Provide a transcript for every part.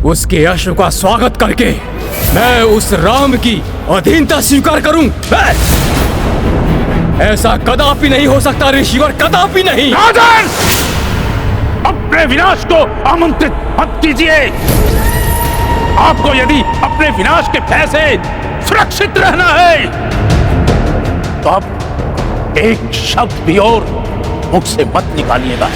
उसके अश्व का स्वागत करके मैं उस राम की अधीनता स्वीकार करूं? ऐसा कदापि नहीं हो सकता ऋषिवर, कदापि नहीं। राजन, अपने विनाश को आमंत्रित मत कीजिए। आपको यदि अपने विनाश के भय से सुरक्षित रहना है तो आप एक शब्द भी और मुख से मत निकालिएगा।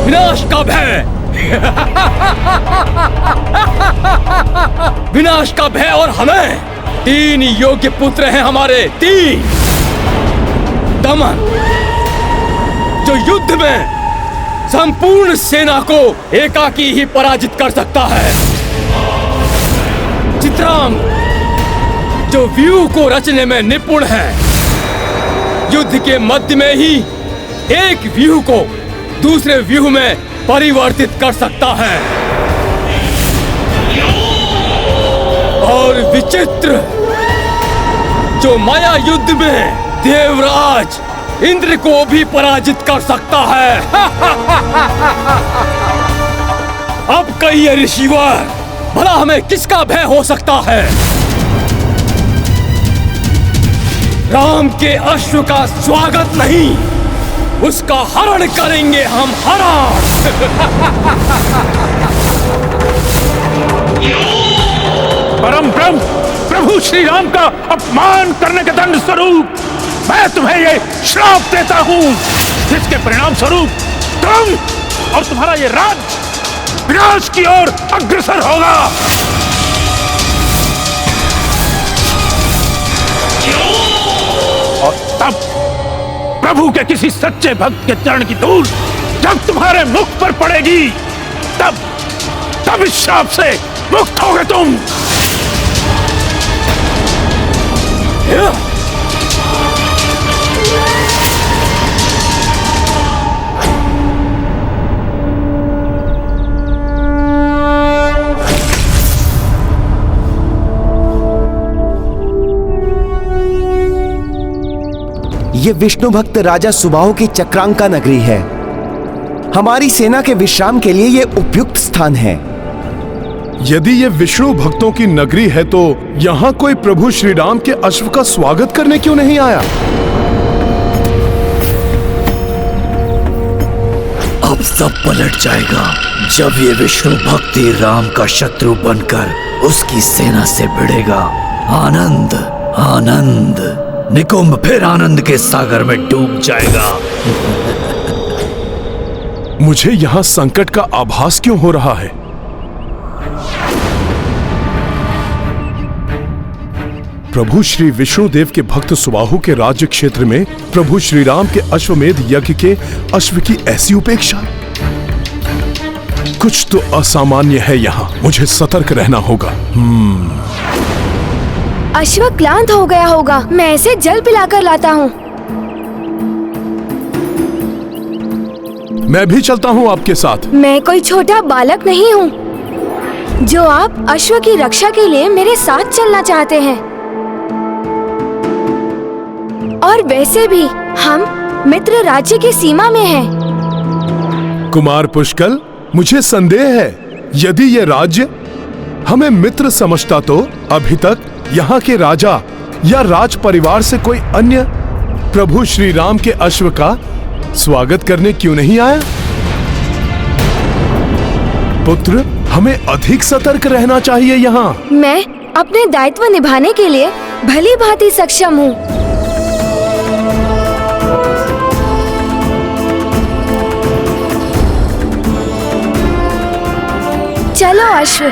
विनाश का भय विनाश का भय, और हमें 3 योग्य पुत्र हैं हमारे, 3। दमन, जो युद्ध में संपूर्ण सेना को एकाकी ही पराजित कर सकता है। चित्रांग, जो व्यूह को रचने में निपुण है, युद्ध के मध्य में ही एक व्यूह को दूसरे व्यूह में परिवर्तित कर सकता है। और विचित्र, जो माया युद्ध में देवराज इंद्र को भी पराजित कर सकता है। अब कहिए ऋषिवर, भला हमें किसका भय हो सकता है? राम के अश्व का स्वागत नहीं, उसका हरण करेंगे हम, हरण। परम ब्रह्म प्रभु श्री राम का अपमान करने के दंड स्वरूप मैं तुम्हें ये श्राप देता हूँ, जिसके परिणाम स्वरूप तुम और तुम्हारा ये राज्य विनाश की ओर अग्रसर होगा। और तब प्रभु के किसी सच्चे भक्त के चरण की धूल जब तुम्हारे मुख पर पड़ेगी, तब इस श्राप से मुक्त होगे तुम। ये विष्णु भक्त राजा सुबाहु की चक्रांका नगरी है। हमारी सेना के विश्राम के लिए ये उपयुक्त स्थान है। यदि ये विष्णु भक्तों की नगरी है तो यहाँ कोई प्रभु श्री राम के अश्व का स्वागत करने क्यों नहीं आया? अब सब पलट जाएगा जब ये विष्णु भक्ति राम का शत्रु बनकर उसकी सेना से भिड़ेगा। आनंद आनंद, निकुंभ फिर आनंद के सागर में डूब जाएगा। मुझे यहाँ संकट का आभास क्यों हो रहा है? प्रभु श्री विष्णुदेव के भक्त सुबाहु के राज्य क्षेत्र में प्रभु श्री राम के अश्वमेध यज्ञ के अश्व की ऐसी उपेक्षा। कुछ तो असामान्य है यहाँ, मुझे सतर्क रहना होगा। अश्व क्लांत हो गया होगा, मैं इसे जल पिलाकर लाता हूँ। मैं भी चलता हूँ आपके साथ। मैं कोई छोटा बालक नहीं हूँ जो आप अश्व की रक्षा के लिए मेरे साथ चलना चाहते हैं। और वैसे भी हम मित्र राज्य की सीमा में हैं। कुमार पुष्कल, मुझे संदेह है यदि ये राज्य हमें मित्र समझता तो अभी तक यहाँ के राजा या राज परिवार से कोई अन्य प्रभु श्री राम के अश्व का स्वागत करने क्यों नहीं आया? पुत्र, हमें अधिक सतर्क रहना चाहिए यहाँ। मैं अपने दायित्व निभाने के लिए भली भांति सक्षम हूँ। चलो अश्व।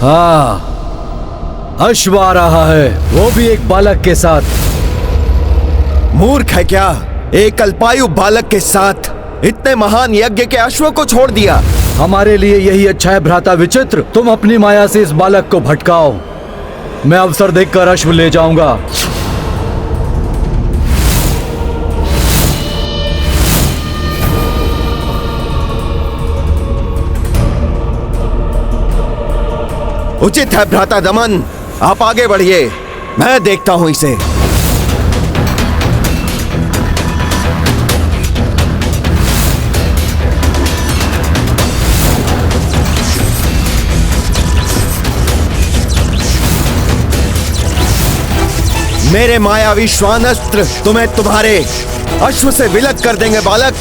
हाँ, अश्व आ रहा है, वो भी एक बालक के साथ। मूर्ख है क्या? एक अल्पायु बालक के साथ इतने महान यज्ञ के अश्व को छोड़ दिया। हमारे लिए यही अच्छा है भ्राता विचित्र। तुम अपनी माया से इस बालक को भटकाओ, मैं अवसर देखकर अश्व ले जाऊंगा। उचित है भ्राता दमन, आप आगे बढ़िए, मैं देखता हूं इसे। मेरे मायावी श्वानस्त्र तुम्हें तुम्हारे अश्व से विलग कर देंगे बालक।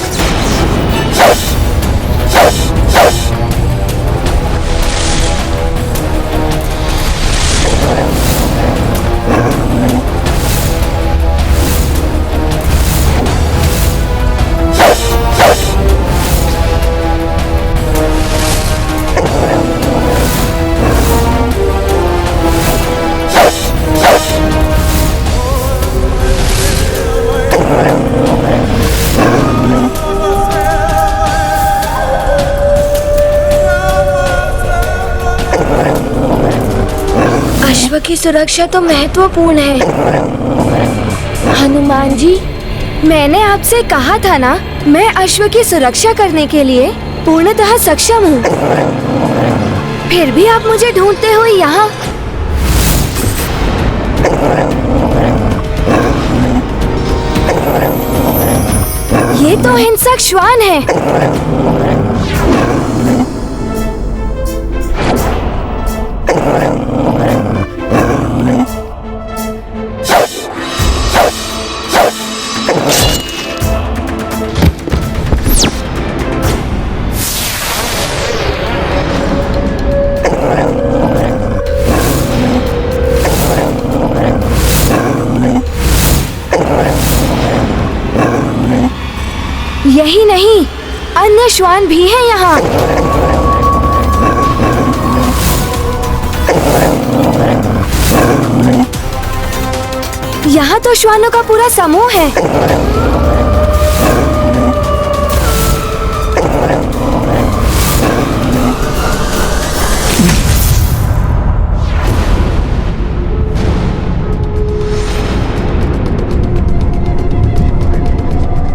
अश्व की सुरक्षा तो महत्वपूर्ण है। हनुमान जी, मैंने आपसे कहा था ना, मैं अश्व की सुरक्षा करने के लिए पूर्णतः सक्षम हूँ। फिर भी आप मुझे ढूंढते हुए यहाँ। ये तो हिंसक श्वान है। यही नहीं, अन्य श्वान भी हैं यहाँ। यहाँ तो श्वानों का पूरा समूह है।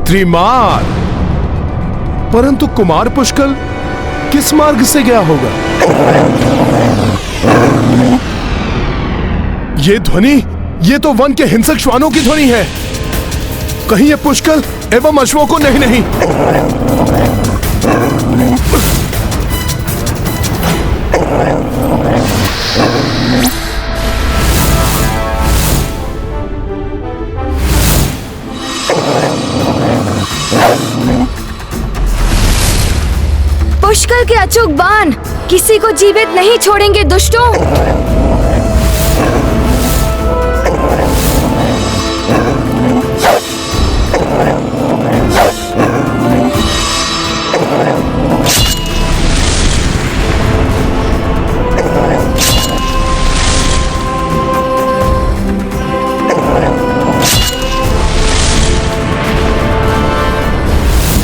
त्रिमार, परंतु कुमार पुष्कल किस मार्ग से गया होगा? ये ध्वनि, ये तो वन के हिंसक श्वानों की ध्वनि है। कहीं ये पुष्कल एवं अश्वों को नहीं। पुष्कर के अचूक बाण किसी को जीवित नहीं छोड़ेंगे दुष्टों।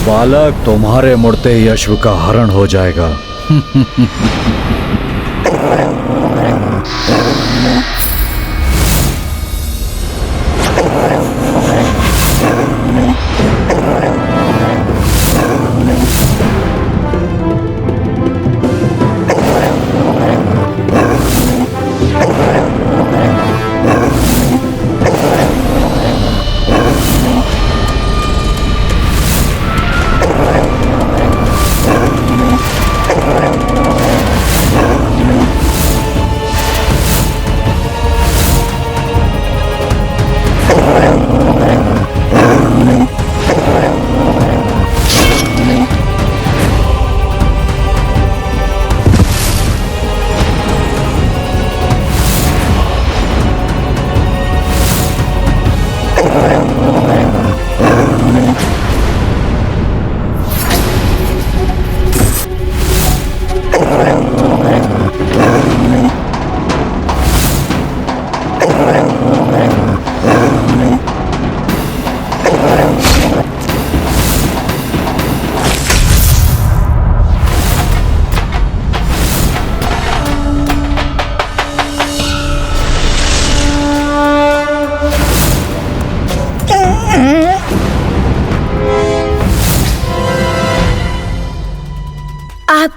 बालक, तुम्हारे मुड़ते ही अश्व का हरण हो जाएगा।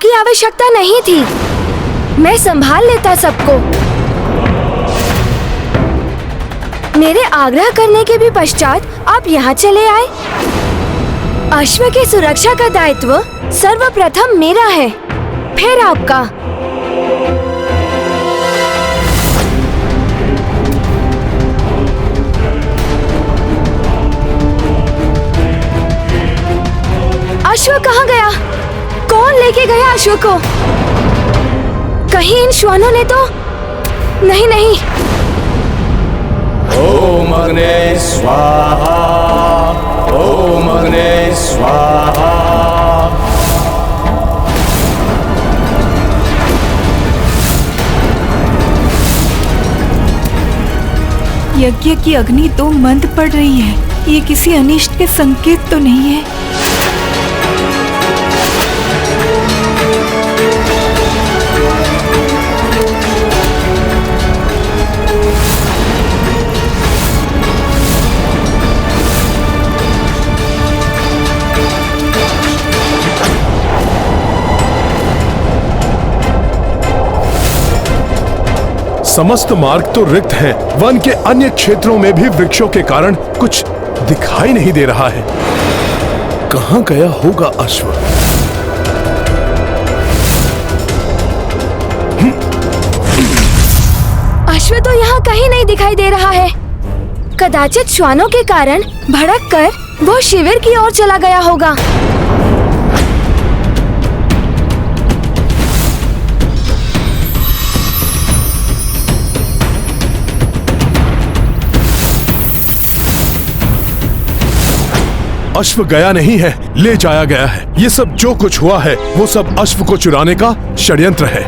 आपकी आवश्यकता नहीं थी। मैं संभाल लेता सबको। मेरे आग्रह करने के भी पश्चात आप यहाँ चले आए। अश्व की सुरक्षा का दायित्व सर्वप्रथम मेरा है, फिर आपका। अश्व कहाँ गया? कौन लेके गया अश्व को? कहीं इन श्वानों ने तो नहीं। ओम अग्ने स्वाहा, ओम अग्ने स्वाहा। यज्ञ की अग्नि तो मंद पड़ रही है। ये किसी अनिष्ट के संकेत तो नहीं है? समस्त मार्ग तो रिक्त हैं। वन के अन्य क्षेत्रों में भी वृक्षों के कारण कुछ दिखाई नहीं दे रहा है। कहां गया होगा अश्व? अश्व तो यहाँ कहीं नहीं दिखाई दे रहा है। कदाचित श्वानों के कारण भड़क कर वो शिविर की ओर चला गया होगा। अश्व गया नहीं है, ले जाया गया है। ये सब जो कुछ हुआ है वो सब अश्व को चुराने का षड्यंत्र है।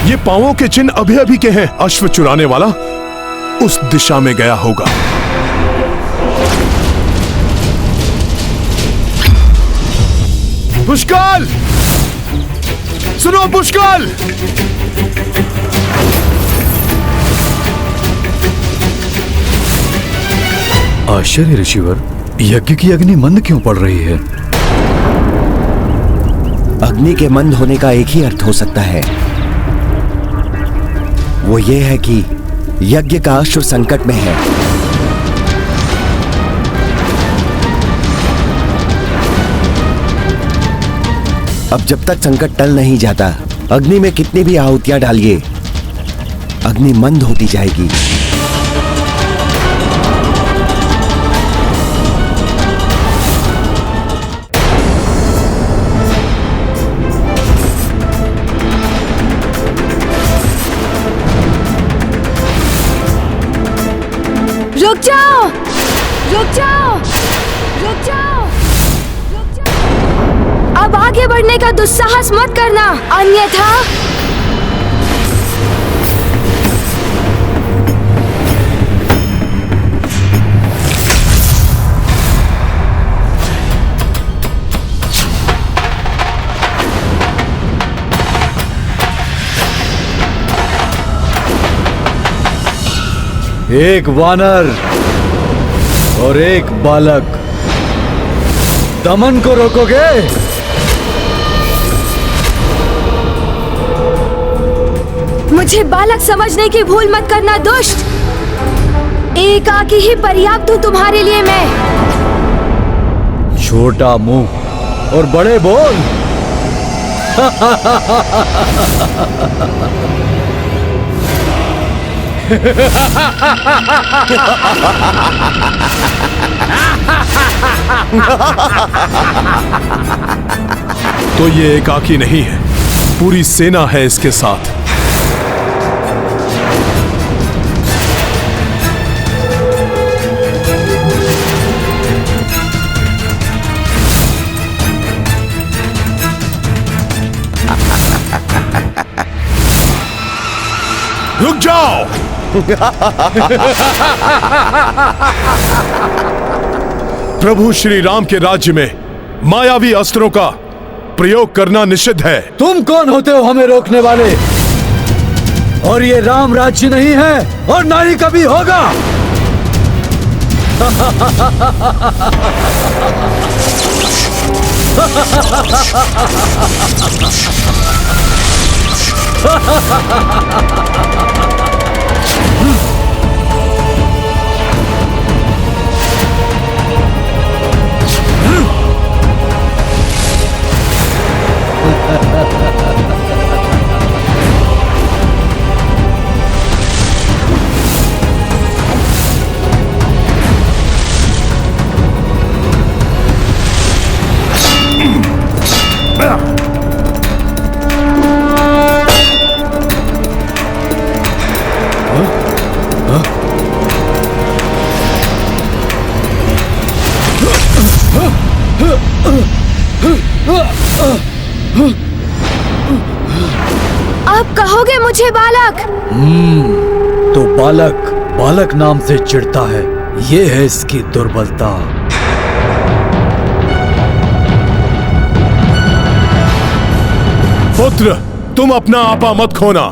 ये पांवों के चिन्ह अभी अभी के हैं। अश्व चुराने वाला उस दिशा में गया होगा। पुष्कल, सुनो पुष्कल! आश्चर्य ऋषिवर, यज्ञ की अग्नि मंद क्यों पड़ रही है? अग्नि के मंद होने का एक ही अर्थ हो सकता है। वो ये है कि यज्ञ का अश्व संकट में है। अब जब तक संकट टल नहीं जाता, अग्नि में कितनी भी आहुतियां डालिए, अग्नि मंद होती जाएगी। रुक जाओ! रुक जाओ! रुक जाओ! रुक जाओ! अब आगे बढ़ने का दुस्साहस मत करना, अन्यथा एक वानर और एक बालक, दमन को रोकोगे? मुझे बालक समझने की भूल मत करना दुष्ट। एकाकी ही पर्याप्त हूँ तुम्हारे लिए मैं। छोटा मुंह और बड़े बोल। तो ये एकाकी नहीं है, पूरी सेना है इसके साथ। रुक जाओ! प्रभु श्री राम के राज्य में मायावी अस्त्रों का प्रयोग करना निषिद्ध है। तुम कौन होते हो हमें रोकने वाले? और ये राम राज्य नहीं है और ना ही कभी होगा। आप कहोगे मुझे बालक? तो बालक बालक नाम से चिढ़ता है, ये है इसकी दुर्बलता। पुत्र, तुम अपना आपा मत खोना।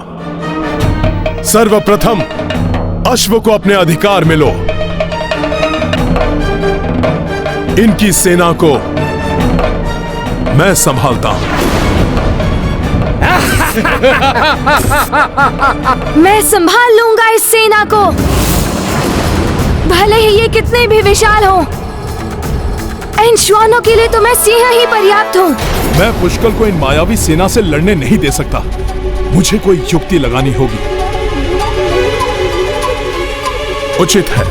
सर्वप्रथम अश्व को अपने अधिकार में लो। इनकी सेना को मैं संभालता हूं। मैं संभाल लूंगा इस सेना को, भले ही ये कितने भी विशाल हो। इन श्वानों के लिए तो मैं सिंह ही पर्याप्त हूँ। मैं पुष्कल को इन मायावी सेना से लड़ने नहीं दे सकता। मुझे कोई युक्ति लगानी होगी। उचित है,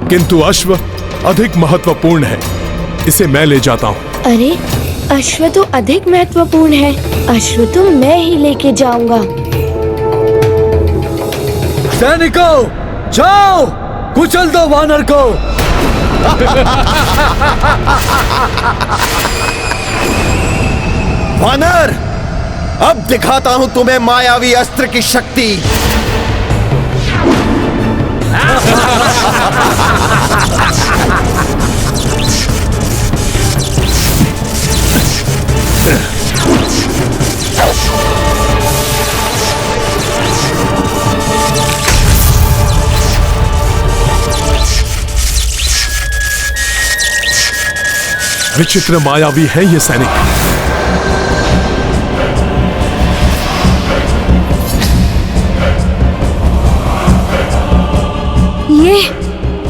किंतु अश्व अधिक महत्वपूर्ण है। इसे मैं ले जाता हूँ। अरे, अश्व तो अधिक महत्वपूर्ण है। अश्व तो मैं ही लेके जाऊंगा। सैनिकों, जाओ, कुचल दो वानर को। वानर, अब दिखाता हूं तुम्हें मायावी अस्त्र की शक्ति। विचित्र मायावी है ये सैनिक।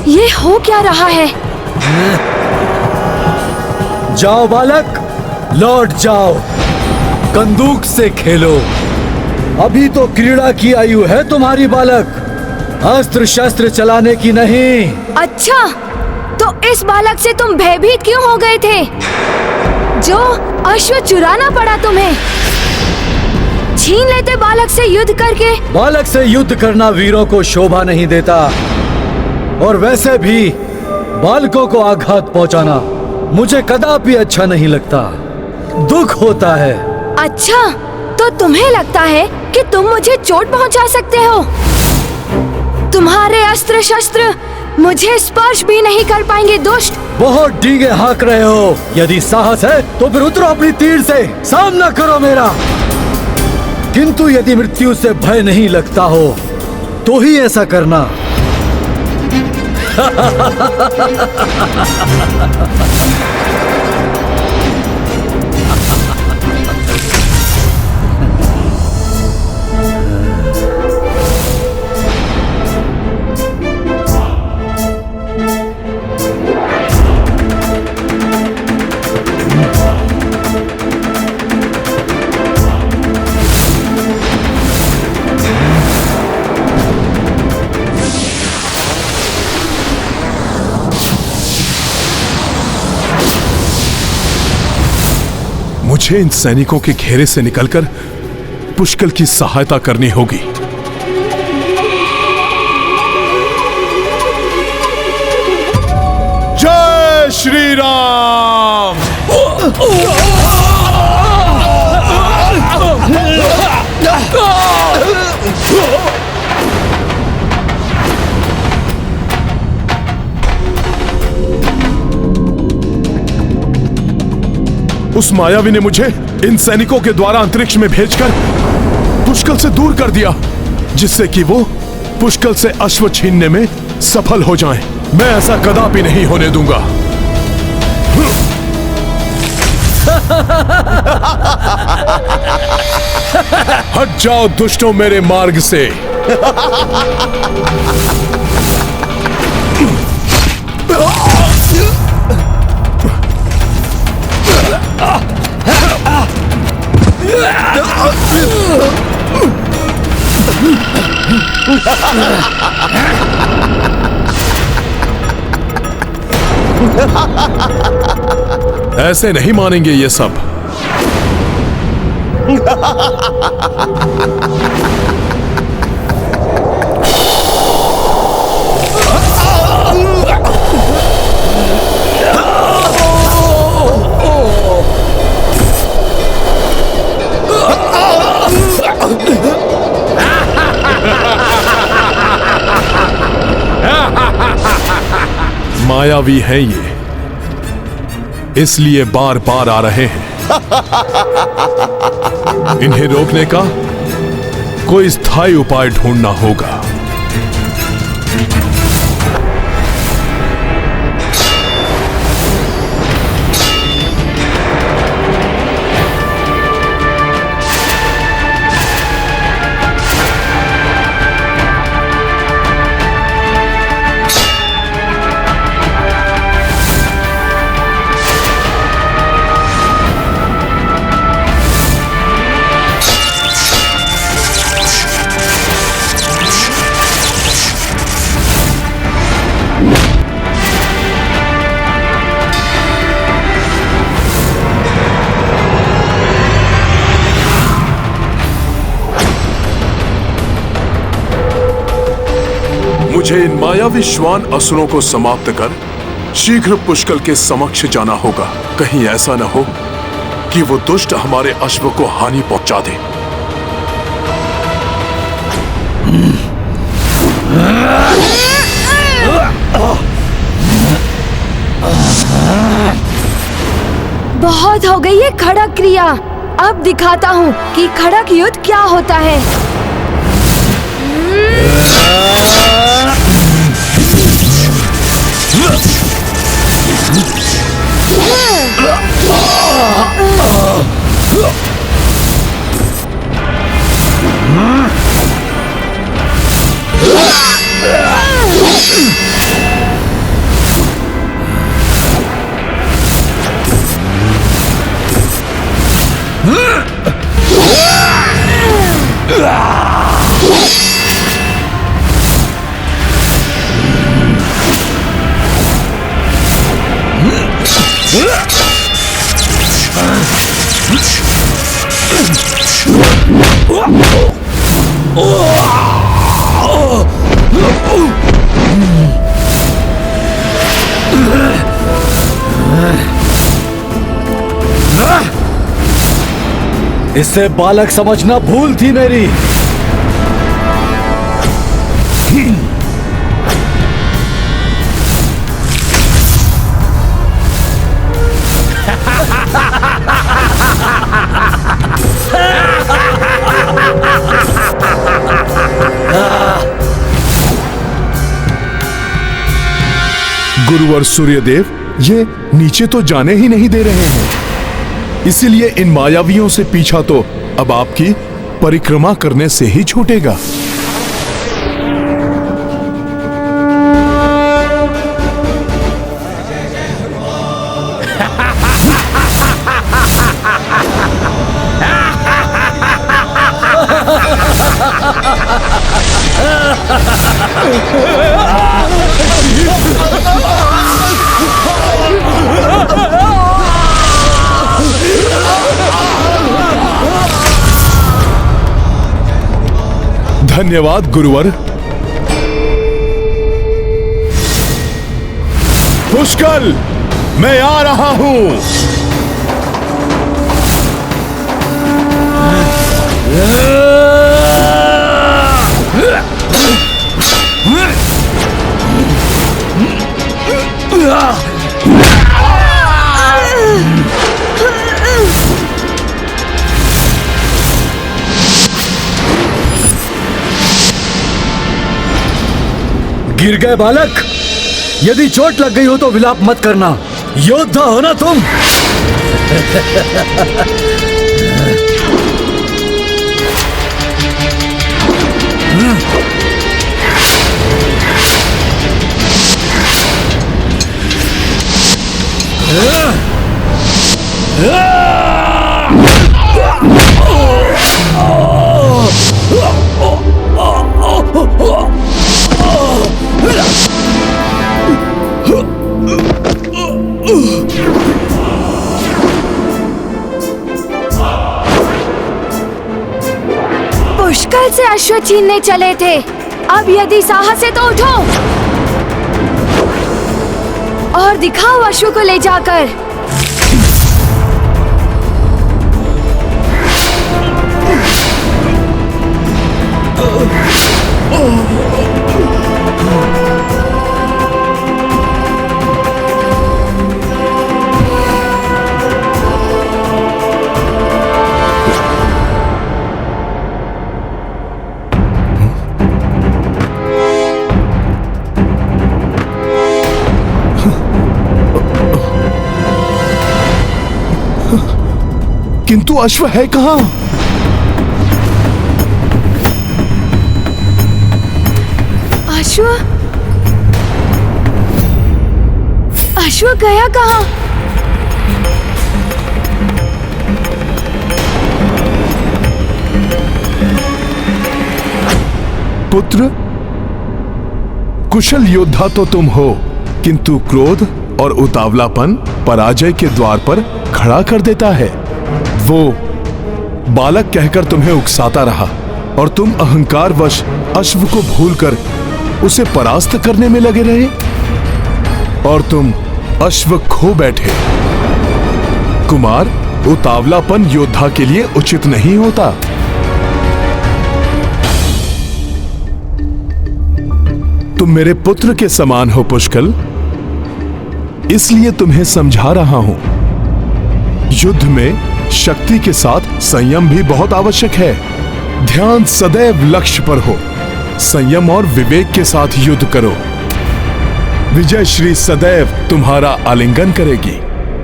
ये हो क्या रहा है? जाओ बालक, लौट जाओ, बंदूक से खेलो। अभी तो क्रीड़ा की आयु है तुम्हारी बालक, अस्त्र शस्त्र चलाने की नहीं। अच्छा, तो इस बालक से तुम भयभीत क्यों हो गए थे? जो अश्व चुराना पड़ा तुम्हें। छीन लेते बालक से युद्ध करके। बालक से युद्ध करना वीरों को शोभा नहीं देता, और वैसे भी बालकों को आघात पहुंचाना मुझे कदापि अच्छा नहीं लगता। दुख होता है। अच्छा, तो तुम्हें लगता है कि तुम मुझे चोट पहुंचा सकते हो? तुम्हारे अस्त्र शस्त्र मुझे स्पर्श भी नहीं कर पाएंगे दुष्ट। बहुत डींगे हाँक रहे हो। यदि साहस है तो फिर उतरो अपनी तीर से, सामना करो मेरा। किंतु यदि मृत्यु से भय नहीं लगता हो तो ही ऐसा करना। मुझे इन सैनिकों के घेरे से निकलकर पुष्कल की सहायता करनी होगी। जय श्री राम। उस मायावी ने मुझे इन सैनिकों के द्वारा अंतरिक्ष में भेजकर पुष्कल से दूर कर दिया, जिससे कि वो पुष्कल से अश्व छीनने में सफल हो जाएं। मैं ऐसा कदापि नहीं होने दूंगा। हट जाओ दुष्टों मेरे मार्ग से। ऐसे नहीं मानेंगे ये सब। मायावी हैं ये, इसलिए बार बार आ रहे हैं। इन्हें रोकने का कोई स्थायी उपाय ढूंढना होगा। मुझे इन मायावी श्वान असुरों को समाप्त कर शीघ्र पुष्कल के समक्ष जाना होगा। कहीं ऐसा न हो कि वो दुष्ट हमारे अश्व को हानि पहुंचा दे। बहुत हो गई ये खड़क क्रिया। अब दिखाता हूँ कि खड़क युद्ध क्या होता है। इससे बालक समझना भूल थी मेरी। गुरुवर सूर्यदेव ये नीचे तो जाने ही नहीं दे रहे हैं, इसीलिए इन मायावियों से पीछा तो अब आपकी परिक्रमा करने से ही छूटेगा। धन्यवाद गुरुवर। पुष्कल, मैं आ रहा हूं। गिर गए बालक। यदि चोट लग गई हो तो विलाप मत करना, योद्धा हो ना तुम। पुष्कर से अश्व छीनने चले थे, अब यदि साहस है तो उठो और दिखाओ अश्व को ले जाकर। किंतु अश्व है कहाँ? अश्व? अश्व गया कहाँ? पुत्र, कुशल योद्धा तो तुम हो, किंतु क्रोध और उतावलापन पराजय के द्वार पर खड़ा कर देता है। वो बालक कहकर तुम्हें उकसाता रहा और तुम अहंकारवश अश्व को भूलकर उसे परास्त करने में लगे रहे और तुम अश्व खो बैठे। कुमार, उतावलापन योद्धा के लिए उचित नहीं होता। तुम मेरे पुत्र के समान हो पुष्कल, इसलिए तुम्हें समझा रहा हूं। युद्ध में शक्ति के साथ संयम भी बहुत आवश्यक है। ध्यान सदैव लक्ष्य पर हो। संयम और विवेक के साथ युद्ध करो। विजय श्री सदैव तुम्हारा आलिंगन करेगी।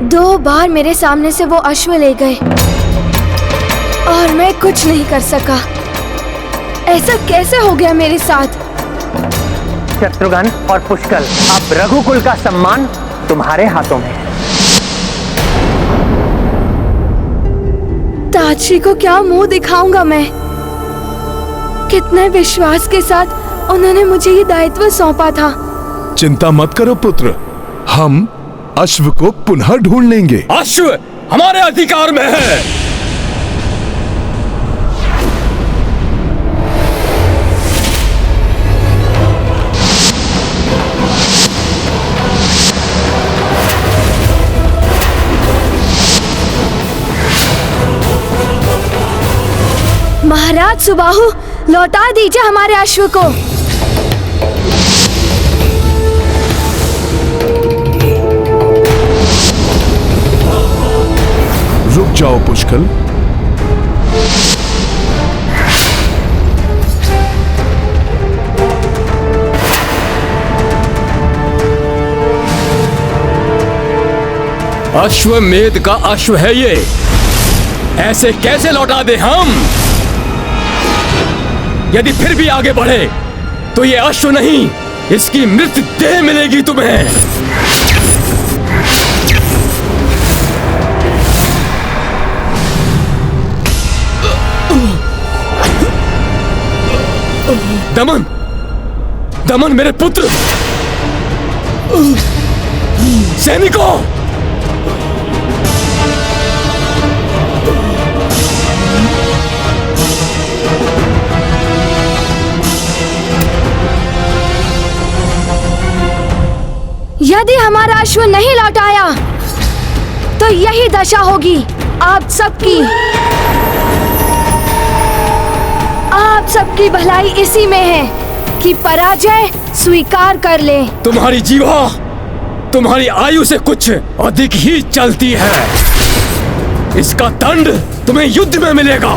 2 बार मेरे सामने से वो अश्व ले गए और मैं कुछ नहीं कर सका। ऐसा कैसे हो गया मेरे साथ? शत्रुघ्न और पुष्कल, अब रघुकुल का सम्मान तुम्हारे हाथों में है। ताजी को क्या मुंह दिखाऊंगा मैं? कितने विश्वास के साथ उन्होंने मुझे ये दायित्व सौंपा था। चिंता मत करो पुत्र, हम अश्व को पुनः ढूंढ लेंगे। अश्व हमारे अधिकार में है। महाराज सुबाहु, लौटा दीजिए हमारे अश्व को। रुक जाओ पुष्कल। अश्वमेध का अश्व है ये, ऐसे कैसे लौटा दे हम? यदि फिर भी आगे बढ़े तो ये अश्व नहीं, इसकी मृत देह मिलेगी तुम्हें। दमन, दमन मेरे पुत्र, सैनिकों, यदि हमारा अश्व नहीं लौटाया तो यही दशा होगी आप सबकी। आप सबकी भलाई इसी में है कि पराजय स्वीकार कर ले। तुम्हारी जीवा तुम्हारी आयु से कुछ अधिक ही चलती है। इसका दंड तुम्हें युद्ध में मिलेगा।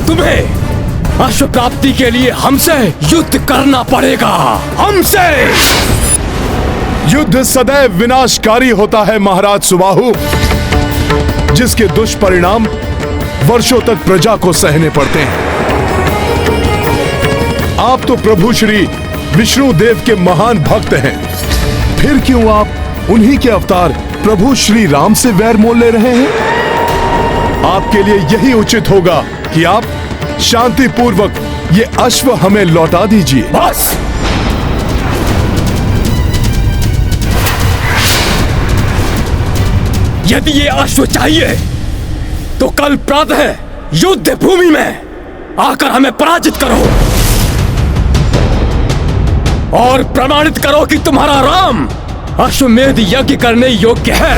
तुम्हें अश्व प्राप्ति के लिए हमसे युद्ध करना पड़ेगा, हमसे। युद्ध सदैव विनाशकारी होता है महाराज सुबाहु, जिसके दुष्परिणाम वर्षों तक प्रजा को सहने पड़ते हैं। आप तो प्रभु श्री विष्णु देव के महान भक्त हैं, फिर क्यों आप उन्हीं के अवतार प्रभु श्री राम से वैर मोल ले रहे हैं? आपके लिए यही उचित होगा कि आप शांतिपूर्वक ये अश्व हमें लौटा दीजिए। बस। यदि ये अश्व चाहिए तो कल प्रातः युद्ध भूमि में आकर हमें पराजित करो और प्रमाणित करो कि तुम्हारा राम अश्वमेध यज्ञ करने योग्य है।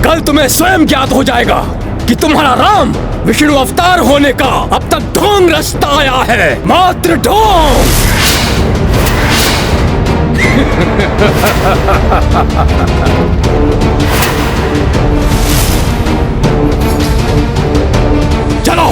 कल तुम्हें स्वयं ज्ञात हो जाएगा कि तुम्हारा राम विष्णु अवतार होने का अब तक ढोंग रचता आया है, मात्र ढोंग। चलो।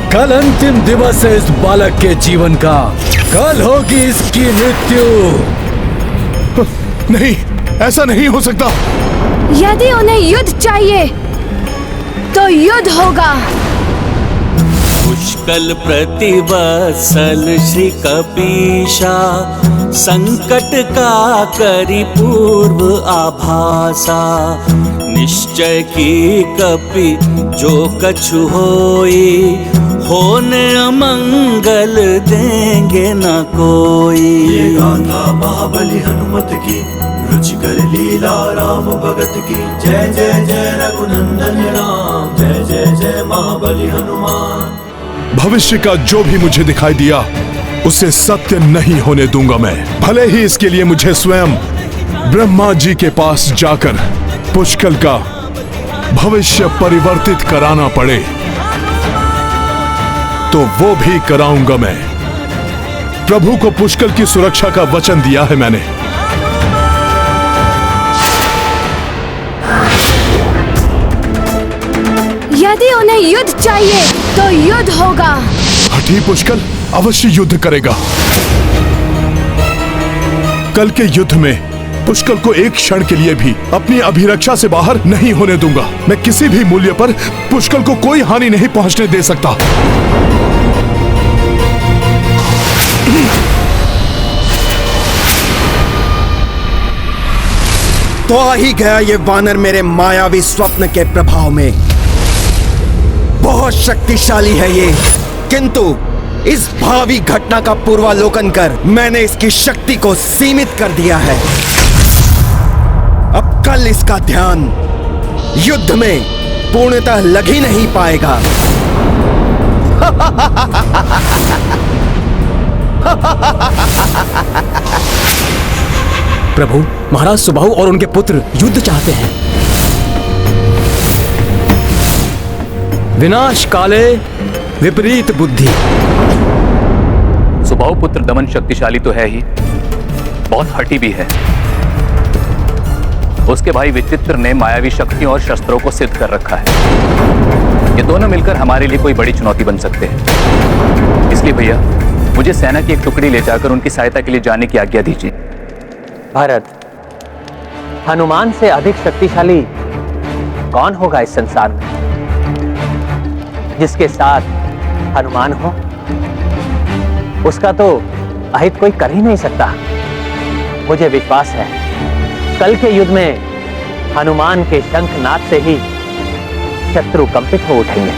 कल अंतिम दिवस है इस बालक के जीवन का, कल होगी इसकी मृत्यु। नहीं, ऐसा नहीं हो सकता। यदि उन्हें युद्ध चाहिए तो युद्ध होगा। पुष्कल प्रतिवत्सल श्री कपीशा, संकट का करी पूर्व आभासा। निश्चय की कपि जो कछु होई, होने अमंगल देंगे न कोई। ये गाथा महाबली हनुमत की, रुचिकर लीला राम भगत की। जय जय जय रघुनंदन राम, जय जय जय महाबली हनुमान। भविष्य का जो भी मुझे दिखाई दिया उसे सत्य नहीं होने दूंगा मैं, भले ही इसके लिए मुझे स्वयं ब्रह्मा जी के पास जाकर पुष्कल का भविष्य परिवर्तित कराना पड़े तो वो भी कराऊंगा मैं। प्रभु को पुष्कल की सुरक्षा का वचन दिया है मैंने। यदि उन्हें युद्ध चाहिए तो युद्ध होगा। हठी पुष्कल अवश्य युद्ध करेगा। कल के युद्ध में पुष्कल को एक क्षण के लिए भी अपनी अभिरक्षा से बाहर नहीं होने दूंगा। मैं किसी भी मूल्य पर पुष्कल को कोई हानि नहीं पहुंचने दे सकता। तो आ ही गया ये वानर मेरे मायावी स्वप्न के प्रभाव में। बहुत शक्तिशाली है ये, किंतु इस भावी घटना का पूर्वालोकन कर मैंने इसकी शक्ति को सीमित कर दिया है। अब कल इसका ध्यान युद्ध में पूर्णतः लग ही नहीं पाएगा। प्रभु, महाराज सुबाहु और उनके पुत्र युद्ध चाहते हैं। विनाश काले विपरीत बुद्धि। सुबाहु पुत्र दमन शक्तिशाली तो है ही, बहुत हठी भी है। उसके भाई विचित्र ने मायावी शक्तियों और शस्त्रों को सिद्ध कर रखा है। ये दोनों मिलकर हमारे लिए कोई बड़ी चुनौती बन सकते हैं। इसलिए भैया, मुझे सेना की एक टुकड़ी ले जाकर उनकी सहायता के लिए जाने की आज्ञा दीजिए। भरत, हनुमान से अधिक शक्तिशाली कौन होगा इस संसार में? जिसके साथ हनुमान हो उसका तो अहित कोई कर ही नहीं सकता। मुझे विश्वास है कल के युद्ध में हनुमान के शंखनाद से ही शत्रु कंपित हो उठेंगे।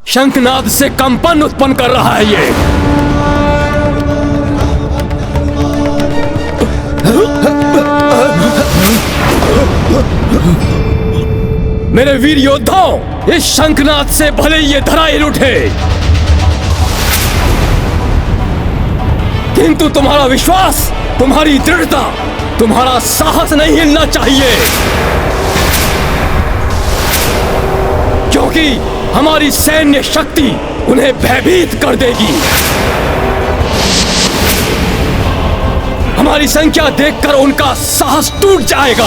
शंखनाद से कंपन उत्पन्न कर रहा है ये। मेरे वीर योद्धाओं, इस शंखनाद से भले ये धराई उठे, किंतु तुम्हारा विश्वास, तुम्हारी दृढ़ता, तुम्हारा साहस नहीं हिलना चाहिए, क्योंकि हमारी सैन्य शक्ति उन्हें भयभीत कर देगी। हमारी संख्या देखकर उनका साहस टूट जाएगा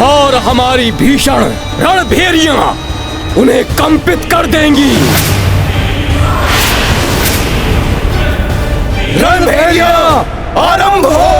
और हमारी भीषण रणभेरियां उन्हें कंपित कर देंगी। रणभेरियां आरंभ हो।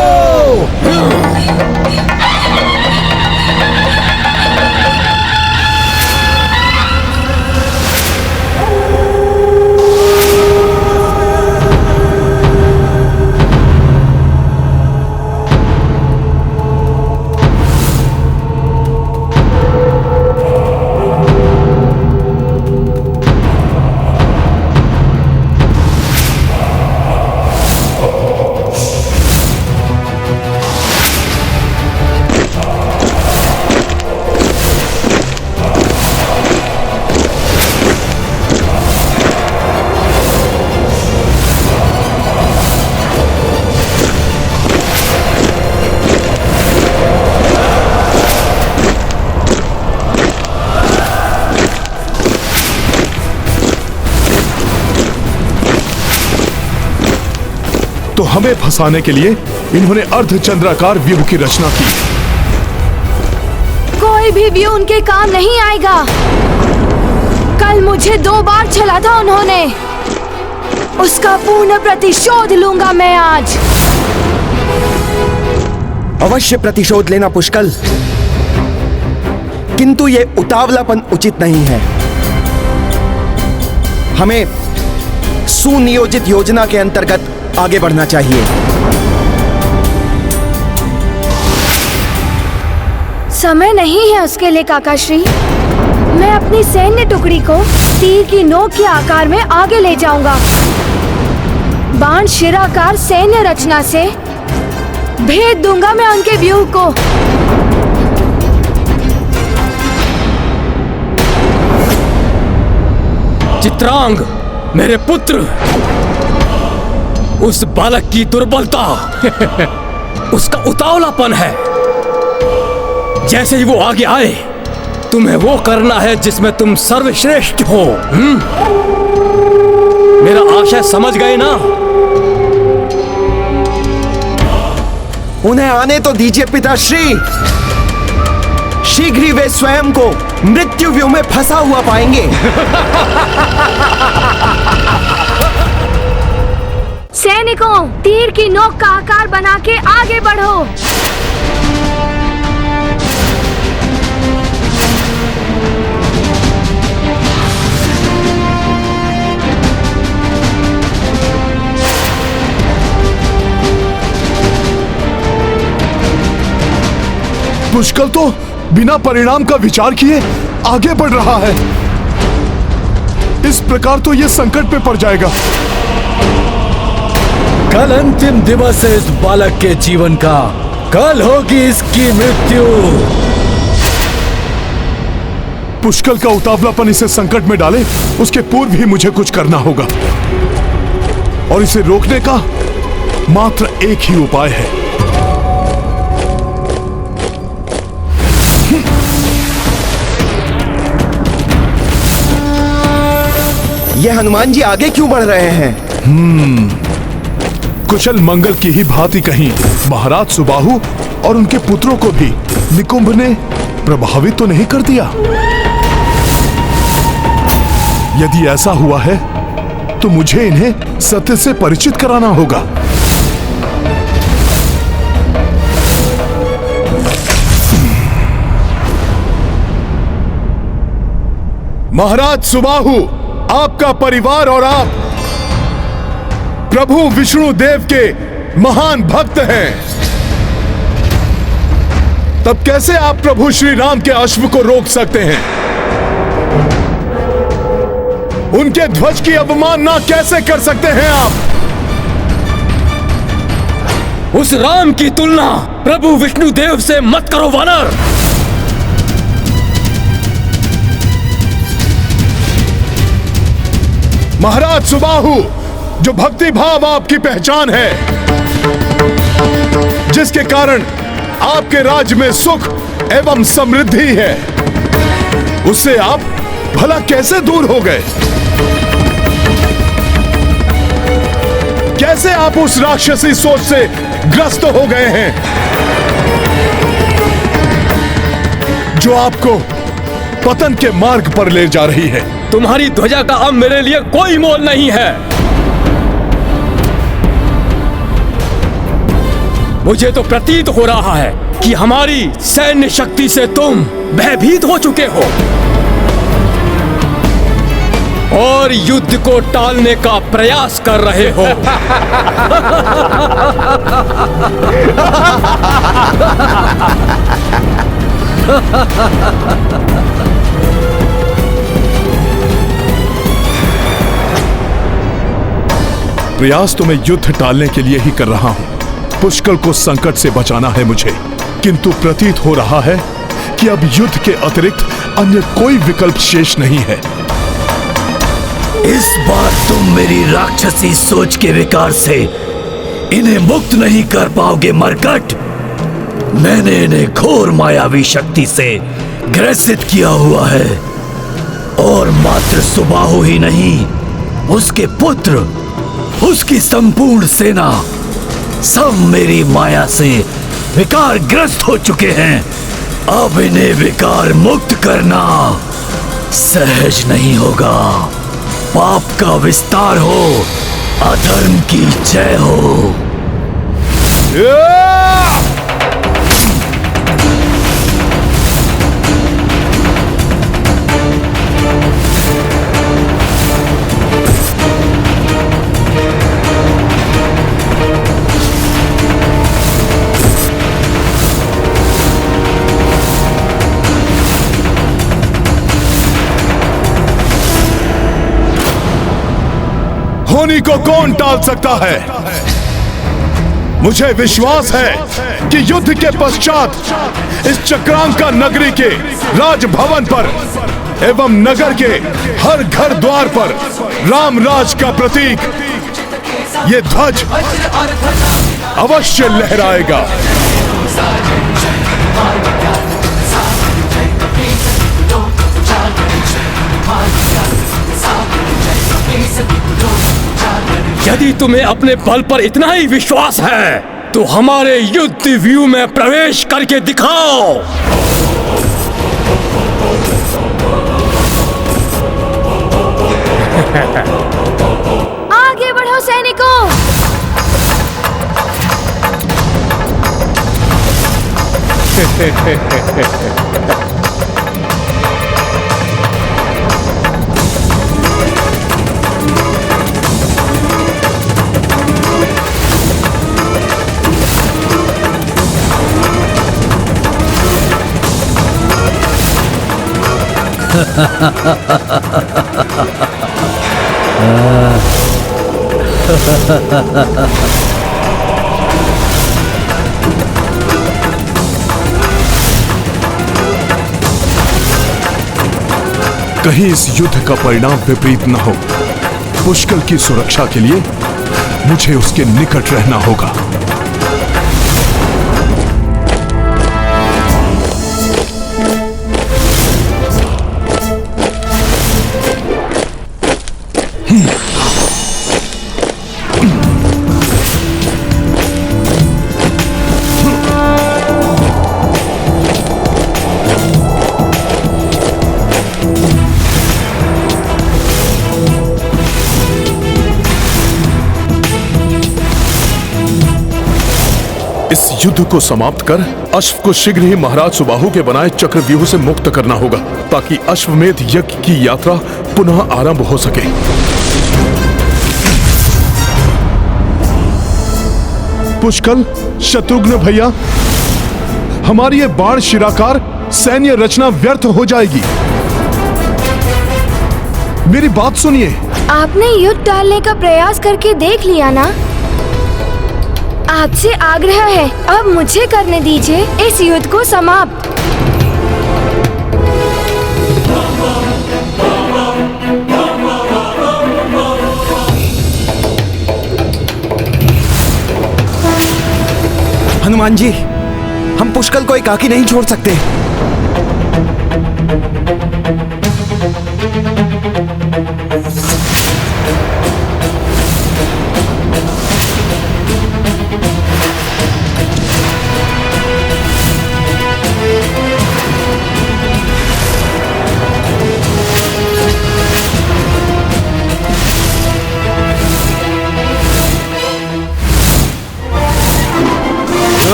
तो हमें फंसाने के लिए इन्होंने अर्धचंद्राकार व्यूह की रचना की। कोई भी व्यूह उनके काम नहीं आएगा। कल मुझे 2 बार छला था उन्होंने, उसका पूर्ण प्रतिशोध लूंगा मैं आज। अवश्य प्रतिशोध लेना पुष्कल, किंतु ये उतावलापन उचित नहीं है। हमें सुनियोजित योजना के अंतर्गत आगे बढ़ना चाहिए। समय नहीं है उसके लिए काकाश्री। मैं अपनी सैन्य टुकड़ी को तीर की नोक के आकार में आगे ले जाऊंगा। बाण शिराकार सैन्य रचना से भेद दूंगा मैं उनके व्यूह को। चित्रांग, मेरे पुत्र, उस बालक की दुर्बलता उसका उतावलापन है। जैसे ही वो आगे आए, तुम्हें वो करना है जिसमें तुम सर्वश्रेष्ठ हो। मेरा आशय समझ गए ना? उन्हें आने तो दीजिए पिताश्री। शीघ्र ही वे स्वयं को मृत्यु व्यूह में फंसा हुआ पाएंगे। सैनिकों, तीर की नोक का आकार बना के आगे बढ़ो। पुष्कल तो बिना परिणाम का विचार किए आगे बढ़ रहा है। इस प्रकार तो यह संकट में पड़ जाएगा। कल अंतिम दिवस है इस बालक के जीवन का। कल होगी इसकी मृत्यु। पुष्कल का उतावलापन इसे संकट में डाले, उसके पूर्व ही मुझे कुछ करना होगा और इसे रोकने का मात्र एक ही उपाय है। ये हनुमान जी आगे क्यों बढ़ रहे हैं? कुशल मंगल की ही भांति कहीं महाराज सुबाहु और उनके पुत्रों को भी निकुंभ ने प्रभावित तो नहीं कर दिया? यदि ऐसा हुआ है तो मुझे इन्हें सत्य से परिचित कराना होगा। महाराज सुबाहु, आपका परिवार और आप प्रभु विष्णु देव के महान भक्त हैं। तब कैसे आप प्रभु श्री राम के अश्व को रोक सकते हैं? उनके ध्वज की अवमानना कैसे कर सकते हैं आप? उस राम की तुलना प्रभु विष्णु देव से मत करो वानर। महाराज सुबाहु, जो भक्ति भाव आपकी पहचान है, जिसके कारण आपके राज्य में सुख एवं समृद्धि है, उससे आप भला कैसे दूर हो गए? कैसे आप उस राक्षसी सोच से ग्रस्त हो गए हैं जो आपको पतन के मार्ग पर ले जा रही है? तुम्हारी ध्वजा का अब मेरे लिए कोई मोल नहीं है। मुझे तो प्रतीत हो रहा है कि हमारी सैन्य शक्ति से तुम भयभीत हो चुके हो और युद्ध को टालने का प्रयास कर रहे हो। प्रयास तो मैं युद्ध टालने के लिए ही कर रहा हूं। पुष्कर को संकट से बचाना है मुझे, किंतु प्रतीत हो रहा है कि अब युद्ध के अतिरिक्त अन्य कोई विकल्प शेष नहीं है। इस बार तुम मेरी राक्षसी सोच के विकार से इन्हें मुक्त नहीं कर पाओगे मरकट। मैंने इन्हें घोर मायावी शक्ति से ग्रसित किया हुआ है और मात्र सुबाहु ही नहीं, उसके पुत्र, उसकी संपूर्ण सेना सब मेरी माया से विकारग्रस्त हो चुके हैं। अब इन्हें विकार मुक्त करना सहज नहीं होगा। पाप का विस्तार हो, अधर्म की जय हो। होनी को कौन टाल सकता है? मुझे विश्वास है कि युद्ध के पश्चात इस चक्रांका नगरी के राजभवन पर एवं नगर के हर घर द्वार पर रामराज का प्रतीक ये ध्वज अवश्य लहराएगा। यदि तुम्हें अपने बल पर इतना ही विश्वास है तो हमारे युद्ध व्यू में प्रवेश करके दिखाओ। आगे बढ़ो सैनिकों। कहीं इस युद्ध का परिणाम विपरीत न हो। पुष्कर की सुरक्षा के लिए मुझे उसके निकट रहना होगा। इस युद्ध को समाप्त कर अश्व को शीघ्र ही महाराज सुबाहु के बनाए चक्रव्यूह से मुक्त करना होगा, ताकि अश्वमेध यज्ञ की यात्रा पुनः आरंभ हो सके। पुष्कल, शत्रुघ्न भैया, हमारी ये बाण शिराकार सैन्य रचना व्यर्थ हो जाएगी। मेरी बात सुनिए। आपने युद्ध टालने का प्रयास करके देख लिया ना? आपसे आग्रह है, अब मुझे करने दीजिए इस युद्ध को समाप्त। हनुमान जी, हम पुष्कल को एकाकी नहीं छोड़ सकते।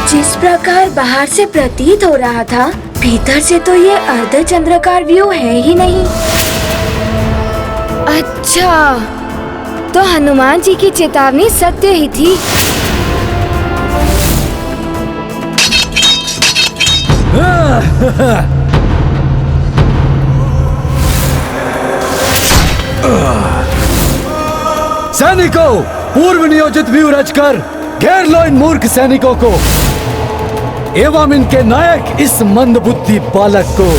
जिस प्रकार बाहर से प्रतीत हो रहा था, भीतर से तो ये अर्धचंद्राकार व्यू है ही नहीं। अच्छा, तो हनुमान जी की चेतावनी सत्य ही थी। सैनिकों, पूर्व नियोजित व्यू रचकर घेर लो इन मूर्ख सैनिकों को एवं इनके नायक इस मंदबुद्धि बालक को।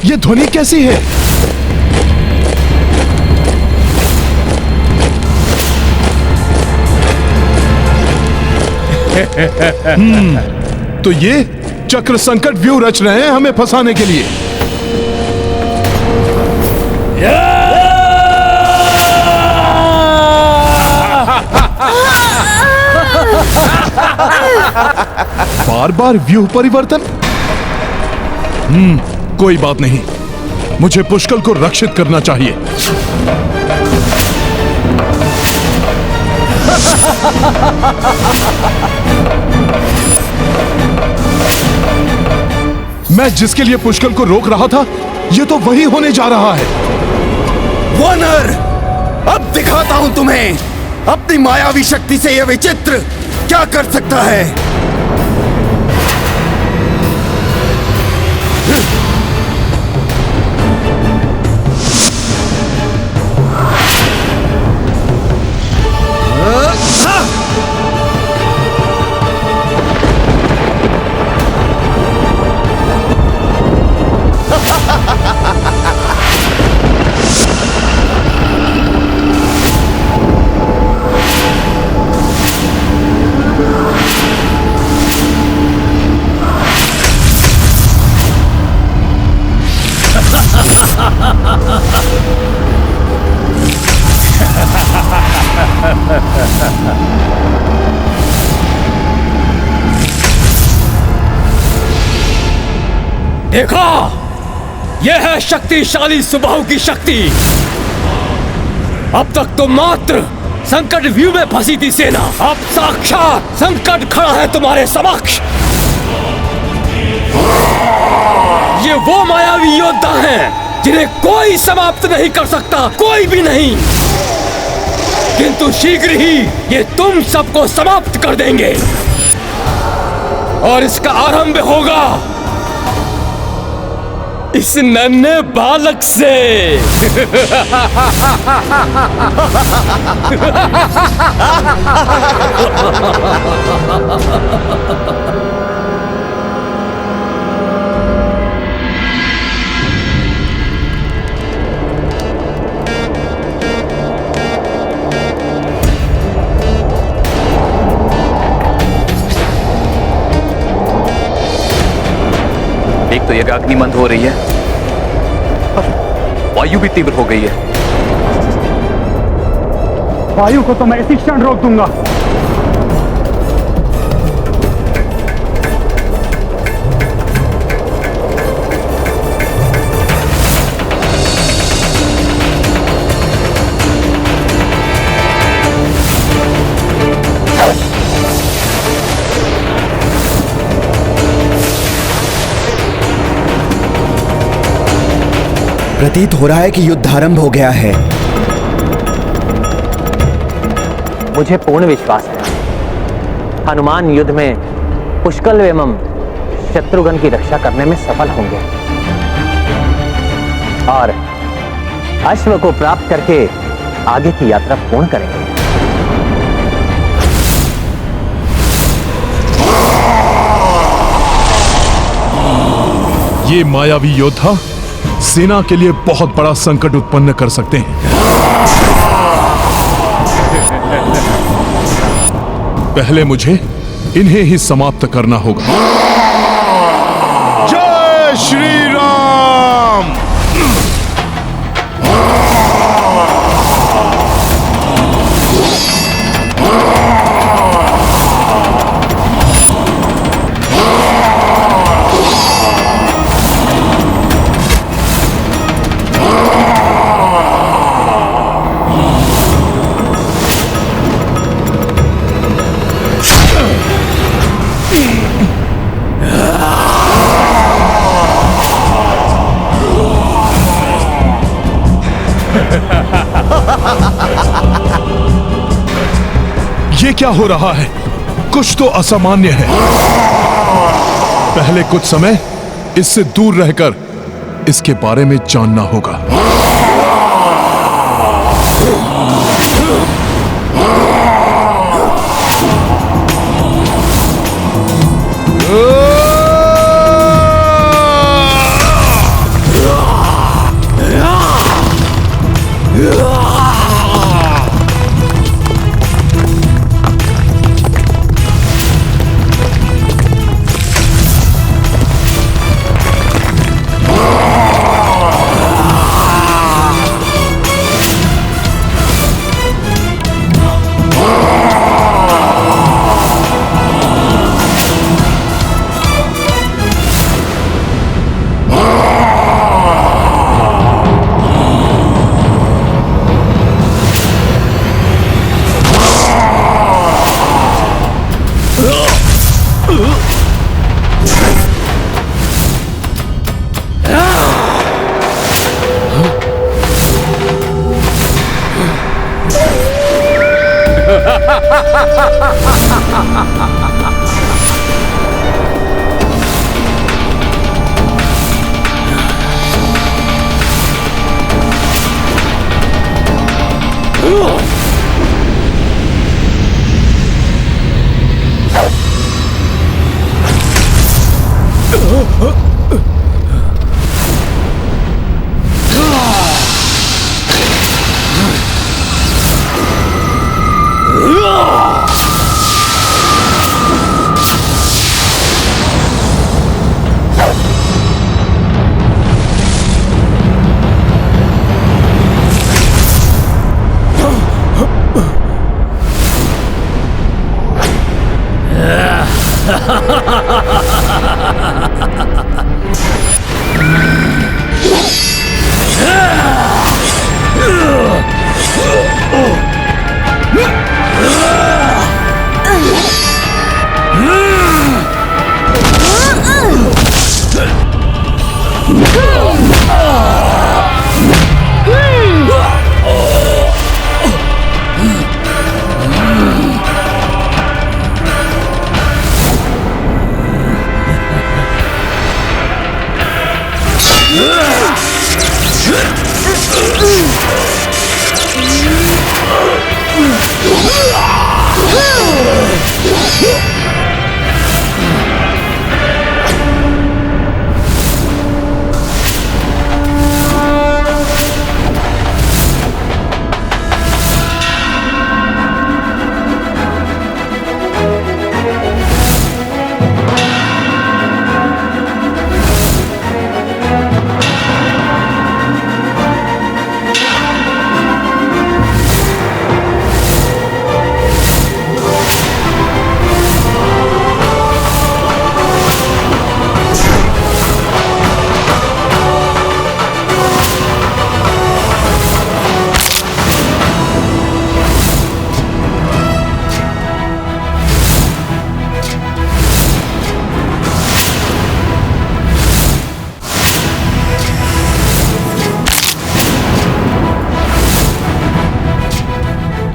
ये ध्वनि कैसी है? तो ये चक्र संकट व्यू रच रहे हैं हमें फंसाने के लिए। बार बार व्यूह परिवर्तन। कोई बात नहीं, मुझे पुष्कल को रक्षित करना चाहिए। मैं जिसके लिए पुष्कल को रोक रहा था, ये तो वही होने जा रहा है। वानर, अब दिखाता हूं तुम्हें अपनी मायावी शक्ति से यह विचित्र क्या कर सकता है। देखा, यह है शक्तिशाली सुबाहु की शक्ति। अब तक तो मात्र संकट व्यू में फंसी थी सेना, अब साक्षात संकट खड़ा है तुम्हारे समक्ष। ये वो मायावी योद्धा हैं जिन्हें कोई समाप्त नहीं कर सकता, कोई भी नहीं। किंतु शीघ्र ही ये तुम सबको समाप्त कर देंगे और इसका आरंभ होगा इस नन्हे बालक से। एक तो यज्ञ अग्नि मंद हो रही है और वायु भी तीव्र हो गई है। वायु को तो मैं इसी क्षण रोक दूंगा। प्रतीत हो रहा है कि युद्ध आरंभ हो गया है। मुझे पूर्ण विश्वास है हनुमान युद्ध में पुष्कल एवं शत्रुघ्न की रक्षा करने में सफल होंगे और अश्व को प्राप्त करके आगे की यात्रा पूर्ण करेंगे। ये मायावी योद्धा सेना के लिए बहुत बड़ा संकट उत्पन्न कर सकते हैं। पहले मुझे इन्हें ही समाप्त करना होगा। जय श्री राम। ये क्या हो रहा है? कुछ तो असामान्य है। पहले कुछ समय इससे दूर रहकर इसके बारे में जानना होगा।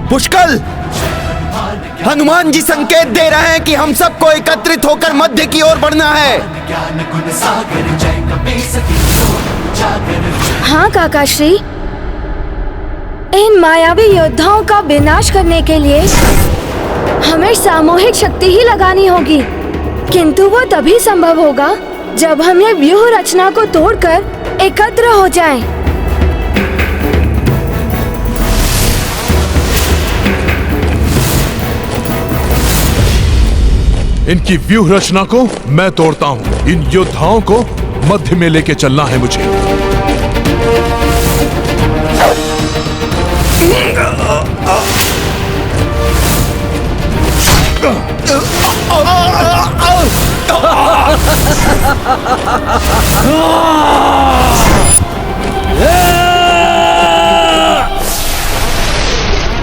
पुष्कल, हनुमान जी संकेत दे रहे हैं कि हम सबको एकत्रित होकर मध्य की ओर बढ़ना है। हाँ काकाश्री, इन मायावी योद्धाओं का विनाश करने के लिए हमें सामूहिक शक्ति ही लगानी होगी, किंतु वो तभी संभव होगा जब हम ये व्यूह रचना को तोड़कर एकत्र हो जाएं। इनकी व्यूह रचना को मैं तोड़ता हूं। इन योद्धाओं को मध्य में लेके चलना है मुझे।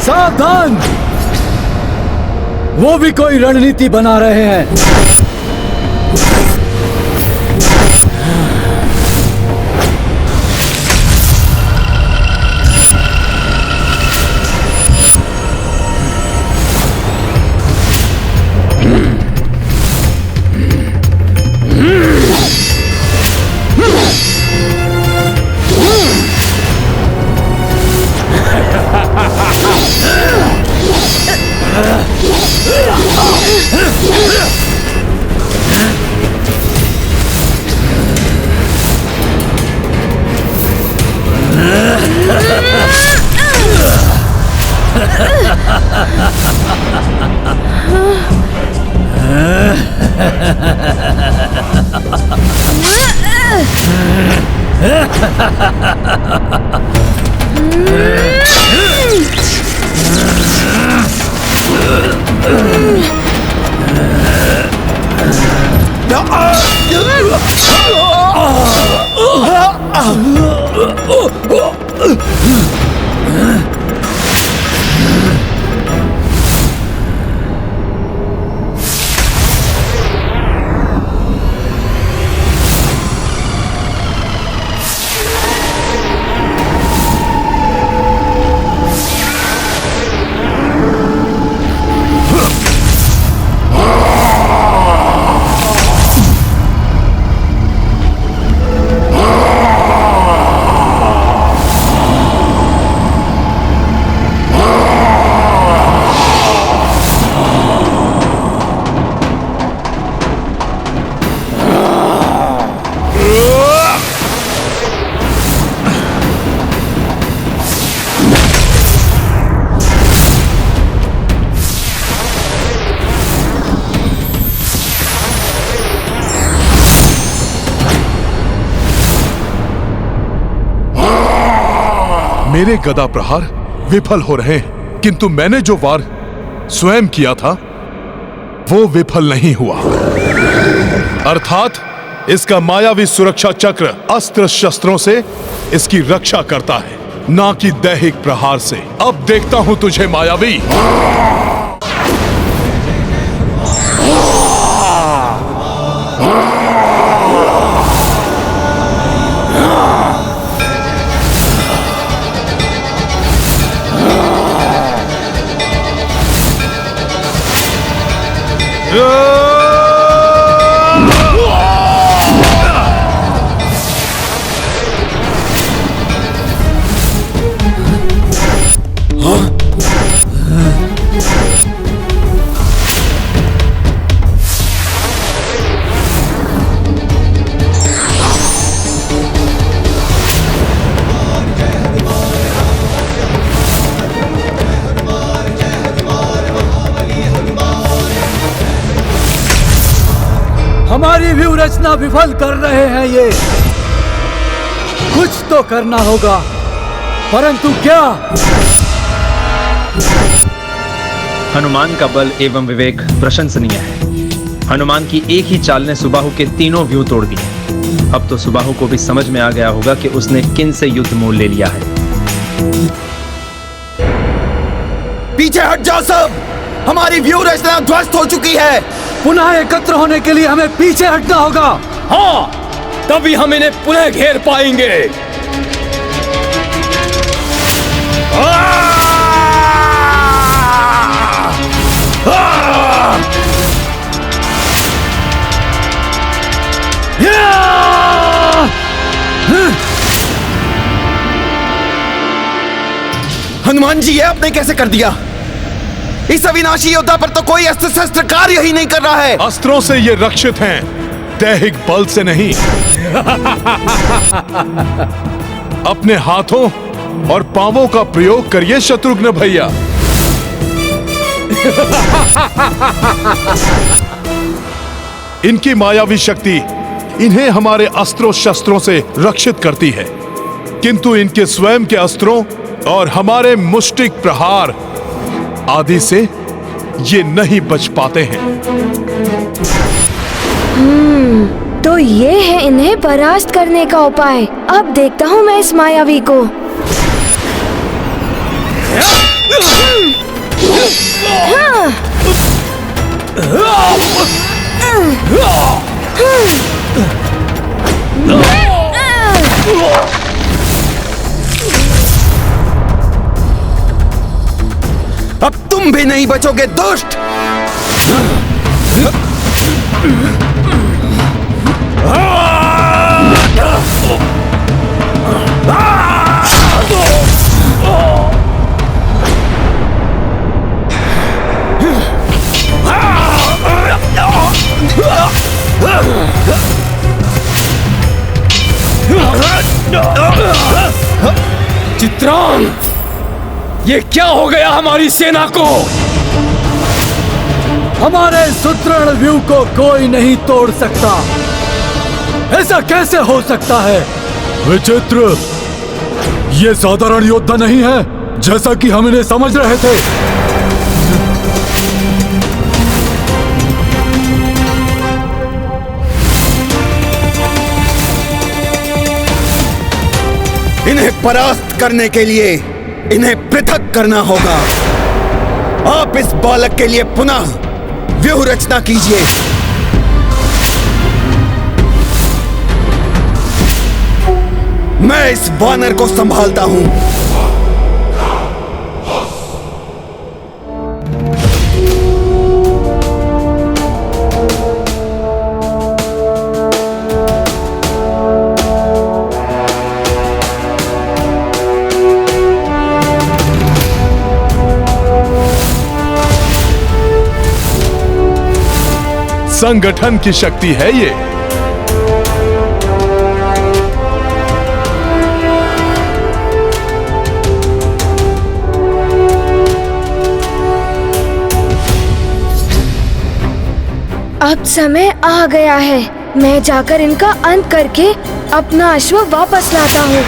सावधान, वो भी कोई रणनीति बना रहे हैं। मेरे गदा प्रहार विफल हो रहे हैं, किंतु मैंने जो वार स्वयं किया था वो विफल नहीं हुआ। अर्थात इसका मायावी सुरक्षा चक्र अस्त्र शस्त्रों से इसकी रक्षा करता है, ना कि दैहिक प्रहार से। अब देखता हूं तुझे मायावी। हमारी व्यू रचना विफल कर रहे हैं ये। कुछ तो करना होगा, परंतु क्या? हनुमान का बल एवं विवेक प्रशंसनीय है। हनुमान की एक ही चाल ने सुबाहु के तीनों व्यू तोड़ दिए। अब तो सुबाहु को भी समझ में आ गया होगा कि उसने किन से युद्ध मोल ले लिया है। पीछे हट जाओ सब, हमारी व्यू रचना ध्वस्त हो चुकी है। पुनः एकत्र होने के लिए हमें पीछे हटना होगा। हाँ, तभी हम इन्हें पुनः घेर पाएंगे। हनुमान जी, ये आपने कैसे कर दिया? इस अविनाशी योद्धा पर तो कोई अस्त्र शस्त्र कार्य ही नहीं कर रहा है। अस्त्रों से ये रक्षित हैं, दैहिक बल से नहीं। अपने हाथों और पांवों का प्रयोग करिए शत्रुघ्न भैया। इनकी मायावी शक्ति इन्हें हमारे अस्त्रों शस्त्रों से रक्षित करती है, किंतु इनके स्वयं के अस्त्रों और हमारे मुष्टिक प्रहार आदि से ये नहीं बच पाते हैं। तो ये है इन्हें परास्त करने का उपाय। अब देखता हूँ मैं इस मायावी को। अब तुम भी नहीं बचोगे दुष्ट। चित्रांग, ये क्या हो गया हमारी सेना को? हमारे सुदृढ़ व्यू को कोई नहीं तोड़ सकता। ऐसा कैसे हो सकता है? विचित्र, ये साधारण योद्धा नहीं है जैसा कि हम इन्हें समझ रहे थे। इन्हें परास्त करने के लिए इन्हें पृथक करना होगा। आप इस बालक के लिए पुनः व्यूह रचना कीजिए। मैं इस वानर को संभालता हूं। संगठन की शक्ति है ये। अब समय आ गया है। मैं जाकर इनका अंत करके अपना अश्व वापस लाता हूँ।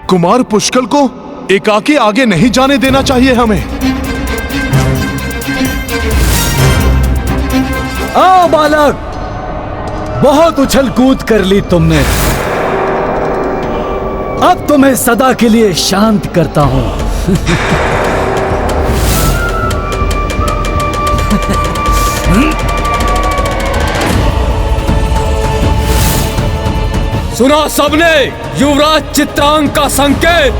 कुमार पुष्कल को एकाकी आगे नहीं जाने देना चाहिए हमें। आओ बालक, बहुत उछल कूद कर ली तुमने। अब तुम्हें सदा के लिए शांत करता हूं। सुना सबने युवराज चित्रांग का संकेत।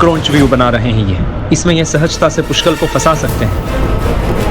क्रौंच व्यू बना रहे हैं ये। इसमें यह सहजता से पुष्कल को फंसा सकते हैं।